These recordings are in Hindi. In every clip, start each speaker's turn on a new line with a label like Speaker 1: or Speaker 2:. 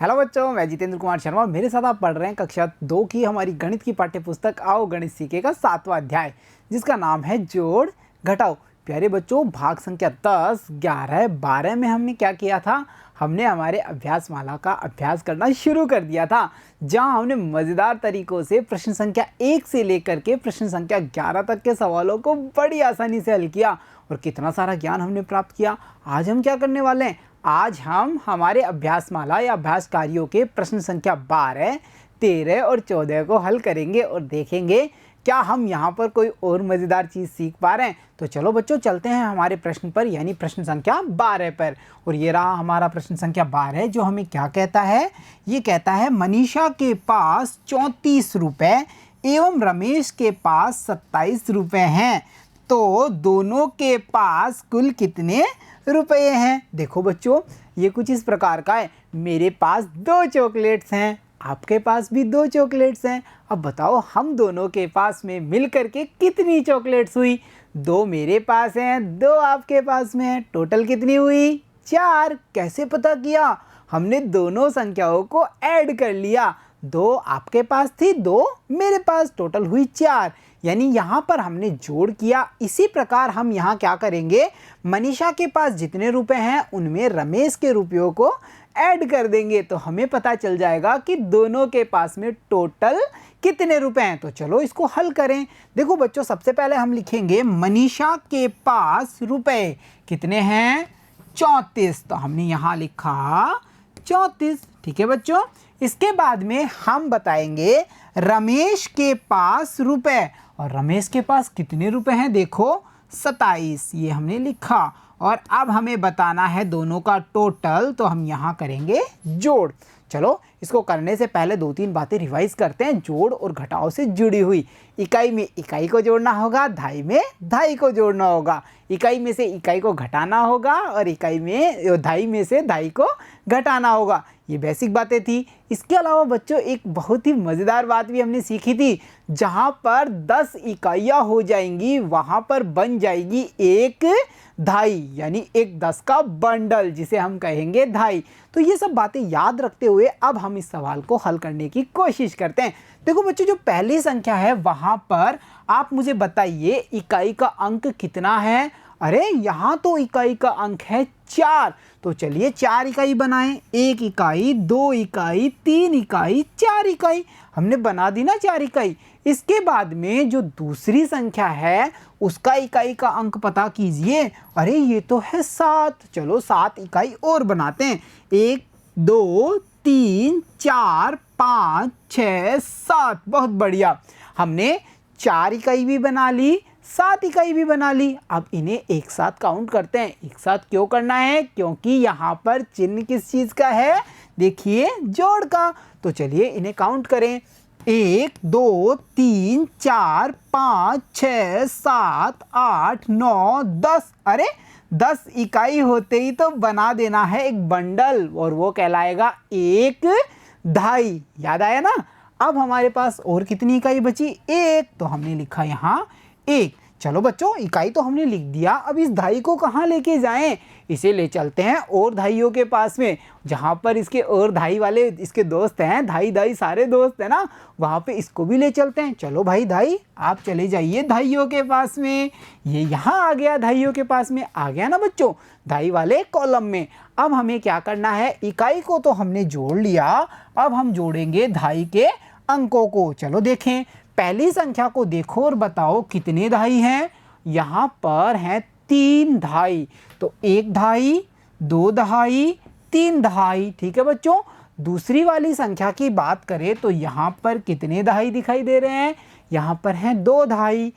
Speaker 1: हेलो बच्चों, मैं जितेंद्र कुमार शर्मा और मेरे साथ आप पढ़ रहे हैं कक्षा 2 की हमारी गणित की पाठ्य पुस्तक आओ गणित सीखेगा 7वां अध्याय, जिसका नाम है जोड़ घटाओ। प्यारे बच्चों, भाग संख्या 10, 11, 12 में हमने क्या किया था? हमने हमारे अभ्यास माला का अभ्यास करना शुरू कर दिया था, जहां हमने मज़ेदार तरीकों से प्रश्न संख्या 1 से लेकर के प्रश्न संख्या 11 तक के सवालों को बड़ी आसानी से हल किया और कितना सारा ज्ञान हमने प्राप्त किया। आज हम क्या करने वाले हैं? आज हम हमारे अभ्यास माला या अभ्यास कार्यों के प्रश्न संख्या 12, 13 और 14 को हल करेंगे और देखेंगे क्या हम यहाँ पर कोई और मज़ेदार चीज़ सीख पा रहे हैं। तो चलो बच्चों, चलते हैं हमारे प्रश्न पर, यानी प्रश्न संख्या 12 पर। और ये रहा हमारा प्रश्न संख्या 12, जो हमें क्या कहता है? ये कहता है मनीषा के पास 34 रुपये एवं रमेश के पास 27 रुपये हैं, तो दोनों के पास कुल कितने रुपये हैं? देखो बच्चों, ये कुछ इस प्रकार का है। मेरे पास 2 चॉकलेट्स हैं, आपके पास भी 2 चॉकलेट्स हैं। अब बताओ हम दोनों के पास में मिल करके कितनी चॉकलेट्स हुई? 2 मेरे पास हैं, 2 आपके पास में हैं, टोटल कितनी हुई? 4। कैसे पता किया? हमने दोनों संख्याओं को ऐड कर लिया। 2 आपके पास थी, 2 मेरे पास, टोटल हुई 4। यानी यहाँ पर हमने जोड़ किया। इसी प्रकार हम यहाँ क्या करेंगे? मनीषा के पास जितने रुपए हैं उनमें रमेश के रुपयों को ऐड कर देंगे, तो हमें पता चल जाएगा कि दोनों के पास में टोटल कितने रुपए हैं। तो चलो इसको हल करें। देखो बच्चों, सबसे पहले हम लिखेंगे मनीषा के पास रुपए कितने हैं? 34। तो हमने यहाँ लिखा 34। ठीक है बच्चों। इसके बाद में हम बताएंगे रमेश के पास रुपए, और रमेश के पास कितने रुपए हैं? देखो 27, ये हमने लिखा। और अब हमें बताना है दोनों का टोटल, तो हम यहाँ करेंगे जोड़। चलो इसको करने से पहले 2-3 बातें रिवाइज करते हैं जोड़ और घटाव से जुड़ी हुई। इकाई में इकाई को जोड़ना होगा, धाई में धाई को जोड़ना होगा, इकाई में से इकाई को घटाना होगा और इकाई में धाई में से धाई को घटाना होगा। ये बेसिक बातें थी। इसके अलावा बच्चों एक बहुत ही मज़ेदार बात भी हमने सीखी थी। जहाँ पर 10 इकाइयाँ हो जाएंगी वहाँ पर बन जाएगी एक धाई, यानी एक 10 का बंडल, जिसे हम कहेंगे धाई। तो ये सब बातें याद रखते हुए अब हम इस सवाल को हल करने की कोशिश करते हैं। देखो बच्चों, जो पहली संख्या है वहाँ पर आप मुझे बताइए इकाई का अंक कितना है? अरे यहाँ तो इकाई का अंक है 4। तो चलिए 4 इकाई बनाएं। 1 इकाई, 2 इकाई, 3 इकाई, 4 इकाई। हमने बना दी ना 4 इकाई। इसके बाद में जो दूसरी संख्या है उसका इकाई का अंक पता कीजिए। अरे ये तो है 7। चलो 7 इकाई और बनाते हैं। 1, 2, 3, 4, 5, 6, 7। बहुत बढ़िया, हमने 4 इकाई भी बना ली, 7 इकाई भी बना ली। अब इन्हें एक साथ काउंट करते हैं। एक साथ क्यों करना है? क्योंकि यहाँ पर चिन्ह किस चीज़ का है? देखिए, जोड़ का। तो चलिए इन्हें काउंट करें। 1, 2, 3, 4, 5, 6, 7, 8, 9, 10। अरे 10 इकाई होते ही तो बना देना है एक बंडल, और वो कहलाएगा एक धाई। याद आया ना? अब हमारे पास और कितनी इकाई बची? 1। तो हमने लिखा यहाँ 1। चलो बच्चों, इकाई तो हमने लिख दिया। अब इस धाई को कहाँ लेके जाएं? इसे ले चलते हैं और धाइयों के पास में, जहाँ पर इसके और धाई वाले इसके दोस्त हैं, धाई धाई सारे दोस्त हैं ना, वहाँ पे इसको भी ले चलते हैं। चलो भाई धाई, आप चले जाइए धाइयों के पास में। ये यहाँ आ गया, धाइयों के पास में आ गया ना बच्चों, धाई वाले कॉलम में। अब हमें क्या करना है? इकाई को तो हमने जोड़ लिया, अब हम जोड़ेंगे धाई के अंकों को। चलो देखें, पहली संख्या को देखो और बताओ कितने धाई हैं? यहाँ पर हैं 3 धाई। तो 1 धाई, 2 धाई, 3 धाई। ठीक है बच्चों। दूसरी वाली संख्या की बात करें तो यहाँ पर कितने धाई दिखाई दे रहे हैं? यहाँ पर हैं 2 धाई।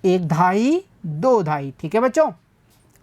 Speaker 1: 1 धाई, 2 धाई। ठीक है बच्चों।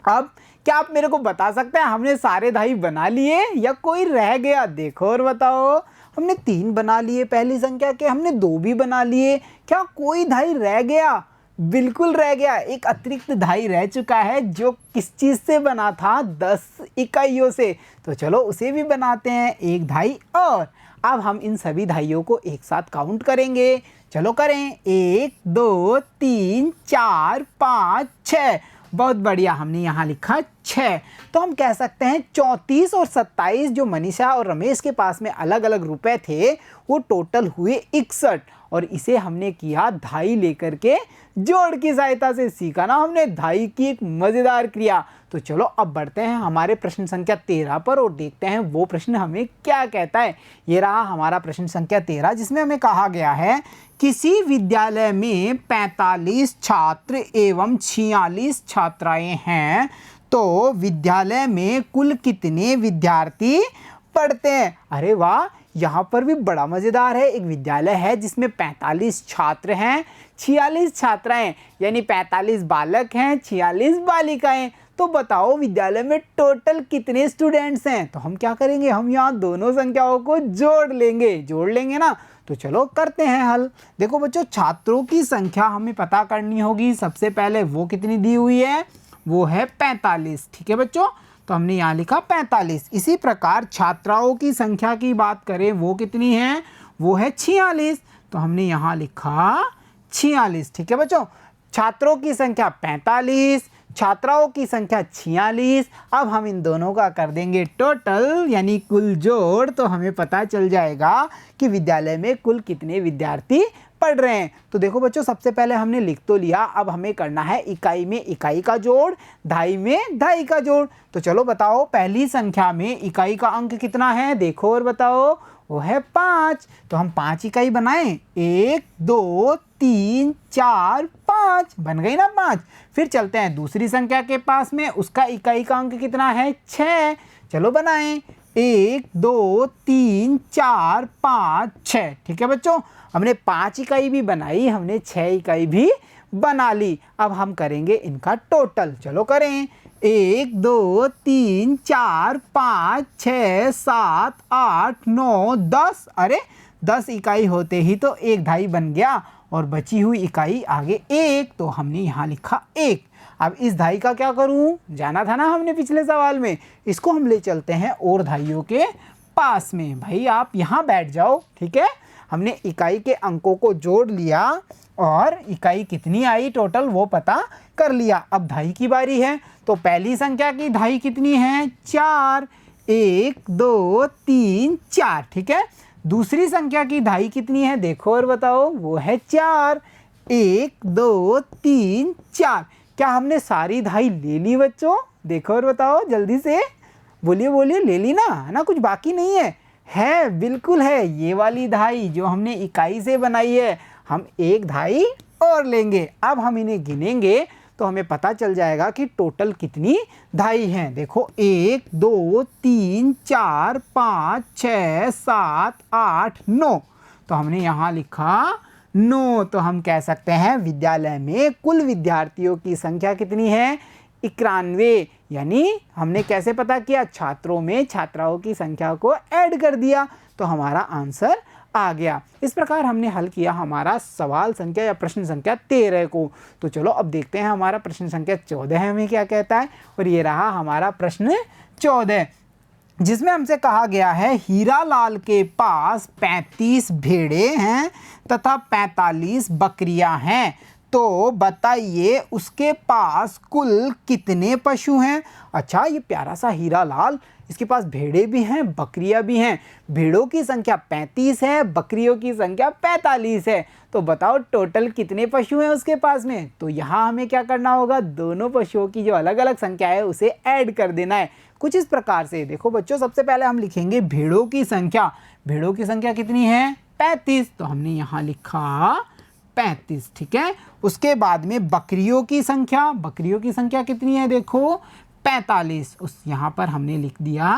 Speaker 1: अब क्या आप मेरे को बता सकते हैं हमने सारे धाई बना लिए या कोई रह गया? देखो और बताओ। हमने 3 बना लिए पहली संख्या के, हमने 2 भी बना लिए। क्या कोई धाई रह गया? बिल्कुल रह गया। एक अतिरिक्त धाई रह चुका है, जो किस चीज़ से बना था? 10 इकाइयों से। तो चलो उसे भी बनाते हैं, एक धाई और। अब हम इन सभी धाइयों को एक साथ काउंट करेंगे। चलो करें। 1, 2, 3, 4, 5, 6। बहुत बढ़िया, हमने यहाँ लिखा 6। तो हम कह सकते हैं 34 और 27 जो मनीषा और रमेश के पास में अलग अलग रुपए थे वो टोटल हुए 61, और इसे हमने किया धाई लेकर के जोड़ की सहायता से। सीखा ना हमने धाई की एक मज़ेदार क्रिया। तो चलो अब बढ़ते हैं हमारे प्रश्न संख्या 13 पर और देखते हैं वो प्रश्न हमें क्या कहता है। ये रहा हमारा प्रश्न संख्या 13, जिसमें हमें कहा गया है किसी विद्यालय में 45 छात्र एवं 46 छात्राएं हैं, तो विद्यालय में कुल कितने विद्यार्थी पढ़ते हैं। अरे वाह, यहाँ पर भी बड़ा मज़ेदार है। एक विद्यालय है जिसमें 45 छात्र हैं, 46 छात्राएं, यानी 45 बालक हैं, 46 बालिकाएं। तो बताओ विद्यालय में टोटल कितने स्टूडेंट्स हैं। तो हम क्या करेंगे, हम यहाँ दोनों संख्याओं को जोड़ लेंगे ना। तो चलो करते हैं हल। देखो बच्चों, छात्रों की संख्या हमें पता करनी होगी। सबसे पहले वो कितनी दी हुई है, वो है 45। ठीक है बच्चों, तो हमने यहाँ लिखा 45। इसी प्रकार छात्राओं की संख्या की बात करें, वो कितनी है, वो है 46। तो हमने यहाँ लिखा 46। ठीक है बच्चों, छात्रों की संख्या 45, छात्राओं की संख्या 46। अब हम इन दोनों का कर देंगे टोटल, यानी कुल जोड़, तो हमें पता चल जाएगा कि विद्यालय में कुल कितने विद्यार्थी पढ़ रहे हैं। तो देखो बच्चों, सबसे पहले हमने लिख तो लिया, अब हमें करना है इकाई में इकाई का जोड़, धाई में धाई का जोड़। तो चलो बताओ, पहली संख्या में इकाई का अंक कितना है, देखो और बताओ। वो है 5। तो हम 5 इकाई बनाएं, 1 2 3 4 5, बन गई ना 5। फिर चलते हैं दूसरी संख्या के पास में, उसका इकाई का अंक कितना है, 6। चलो बनाएं, 1 2 3 4 5 6। ठीक है बच्चों, हमने 5 इकाई भी बनाई, हमने 6 इकाई भी बना ली। अब हम करेंगे इनका टोटल। चलो करें, 1 2 3 4 5 6 7 8 9 10। अरे 10 इकाई होते ही तो एक धाई बन गया, और बची हुई इकाई आगे 1, तो हमने यहाँ लिखा 1। अब इस धाई का क्या करूँ, जाना था ना हमने पिछले सवाल में। इसको हम ले चलते हैं और धाइयों के पास में। भाई आप यहाँ बैठ जाओ, ठीक है। हमने इकाई के अंकों को जोड़ लिया और इकाई कितनी आई टोटल वो पता कर लिया। अब धाई की बारी है। तो पहली संख्या की धाई कितनी है, 4। 1 2 3 4। ठीक है। दूसरी संख्या की धाई कितनी है, देखो और बताओ। वो है 4। 1 2 3 4। क्या हमने सारी धाई ले ली बच्चों, देखो और बताओ जल्दी से, बोलिए बोलिए, ले ली ना, कुछ बाकी नहीं है, बिल्कुल है। ये वाली धाई जो हमने इकाई से बनाई है, हम एक धाई और लेंगे। अब हम इन्हें गिनेंगे तो हमें पता चल जाएगा कि टोटल कितनी धाई हैं। देखो 1 2 3 4 5 6 7 8 9। तो हमने यहाँ लिखा 9। तो हम कह सकते हैं विद्यालय में कुल विद्यार्थियों की संख्या कितनी है, 91। यानी हमने कैसे पता किया, छात्रों में छात्राओं की संख्या को ऐड कर दिया, तो हमारा आंसर आ गया। इस प्रकार हमने हल किया हमारा सवाल संख्या या प्रश्न संख्या 13 को। तो चलो अब देखते हैं हमारा प्रश्न संख्या 14 हमें क्या कहता है। और ये रहा हमारा प्रश्न 14, जिसमें हमसे कहा गया है हीरालाल के पास 35 भेड़े हैं तथा 45 बकरियां हैं, तो बताइए उसके पास कुल कितने पशु हैं। अच्छा, ये प्यारा सा हीरालाल, इसके पास भेड़े भी हैं, बकरियां भी हैं। भेड़ों की संख्या 35 है, बकरियों की संख्या 45 है। तो बताओ टोटल कितने पशु हैं उसके पास में। तो यहाँ हमें क्या करना होगा, दोनों पशुओं की जो अलग अलग संख्या है उसे ऐड कर देना है। कुछ इस प्रकार से देखो बच्चों, सबसे पहले हम लिखेंगे भेड़ों की संख्या। भेड़ों की संख्या कितनी है, 35। तो हमने यहाँ लिखा 35। ठीक है। उसके बाद में बकरियों की संख्या, बकरियों की संख्या कितनी है, देखो 45। उस यहाँ पर हमने लिख दिया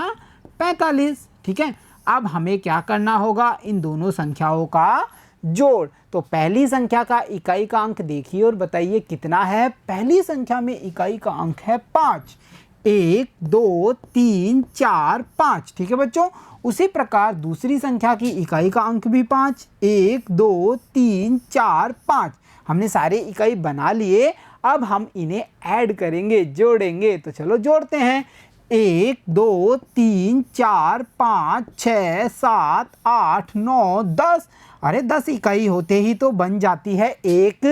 Speaker 1: 45। ठीक है। अब हमें क्या करना होगा, इन दोनों संख्याओं का जोड़। तो पहली संख्या का इकाई का अंक देखिए और बताइए कितना है। पहली संख्या में इकाई का अंक है 5। 1 2 3 4 5। ठीक है बच्चों। उसी प्रकार दूसरी संख्या की इकाई का अंक भी 5। 1 2 3 4 5। हमने सारे इकाई बना लिए। अब हम इन्हें ऐड करेंगे, जोड़ेंगे। तो चलो जोड़ते हैं। 1 2 3 4 5 6 7 8 9 10। अरे 10 इकाई होते ही तो बन जाती है एक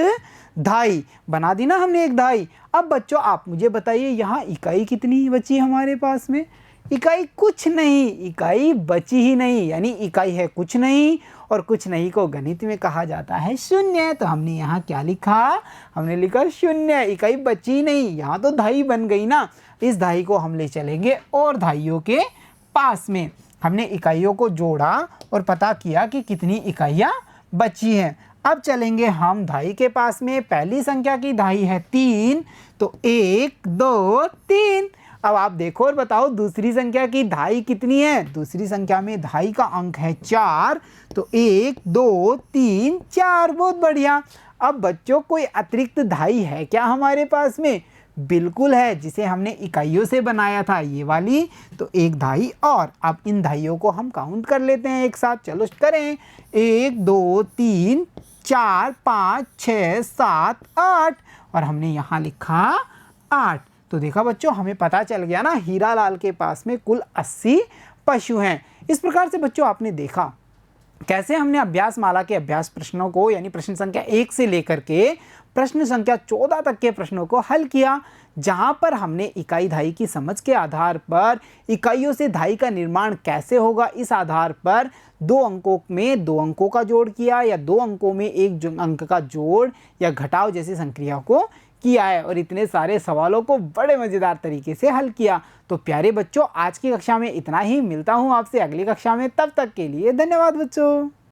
Speaker 1: धाई बना दी ना हमने एक धाई। अब बच्चों आप मुझे बताइए यहाँ इकाई कितनी बची हमारे पास में? इकाई कुछ नहीं, इकाई बची ही नहीं, यानी इकाई है कुछ नहीं, और कुछ नहीं को गणित में कहा जाता है शून्य। तो हमने यहाँ क्या लिखा? हमने लिखा शून्य, इकाई बची नहीं। यहाँ तो धाई बन गई ना, इस धाई को हम ले चलेंगे और धाइयों के पास में। हमने इकाइयों को जोड़ा और पता किया कि कितनी इकाइयाँ बची हैं। अब चलेंगे हम धाई के पास में। पहली संख्या की धाई है 3, तो 1 2 3। अब आप देखो और बताओ दूसरी संख्या की धाई कितनी है? दूसरी संख्या में धाई का अंक है 4, तो 1 2 3 4। बहुत बढ़िया। अब बच्चों कोई अतिरिक्त धाई है क्या हमारे पास में? बिल्कुल है, जिसे हमने इकाइयों से बनाया था, ये वाली। तो एक धाई और। अब इन धाइयों को हम काउंट कर लेते हैं एक साथ। चलो करें। 1 2 3 4 5 6 7 8, और हमने यहाँ लिखा 8। तो देखा बच्चों, हमें पता चल गया ना हीरालाल के पास में कुल 80 पशु हैं। इस प्रकार से बच्चों आपने देखा कैसे हमने अभ्यास माला के अभ्यास प्रश्नों को, यानी प्रश्न संख्या 1 से लेकर के प्रश्न संख्या 14 तक के प्रश्नों को हल किया, जहां पर हमने इकाई धाई की समझ के आधार पर इकाइयों से धाई का निर्माण कैसे होगा, इस आधार पर 2 अंकों में 2 अंकों का जोड़ किया, या 2 अंकों में 1 अंक का जोड़ या घटाव जैसी संक्रिया को किया है, और इतने सारे सवालों को बड़े मज़ेदार तरीके से हल किया। तो प्यारे बच्चों, आज की कक्षा में इतना ही। मिलता हूँ आपसे अगली कक्षा में, तब तक के लिए धन्यवाद बच्चों।